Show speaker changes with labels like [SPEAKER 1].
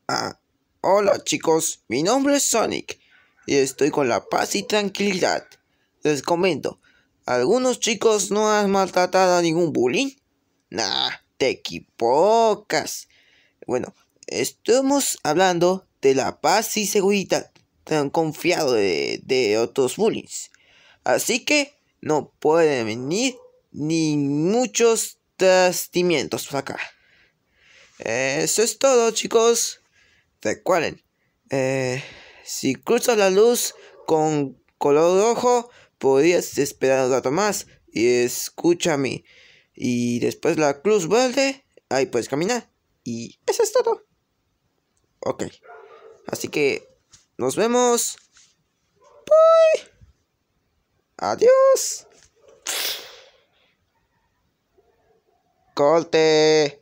[SPEAKER 1] Ah, hola chicos, mi nombre es Sonic y estoy con la paz y tranquilidad. Les comento, ¿algunos chicos no han maltratado a ningún bullying? Nah, te equivocas. Bueno, estamos hablando de la paz y seguridad. Tan confiado de otros bullies. Así que no pueden venir ni muchos trastimientos para acá. Eso es todo, chicos. Recuerden, si cruzas la luz con color rojo, podrías esperar un rato más y escúchame. Y después la cruz verde, ahí puedes caminar. Y eso es todo. Ok, así que nos vemos. Adiós. Corte.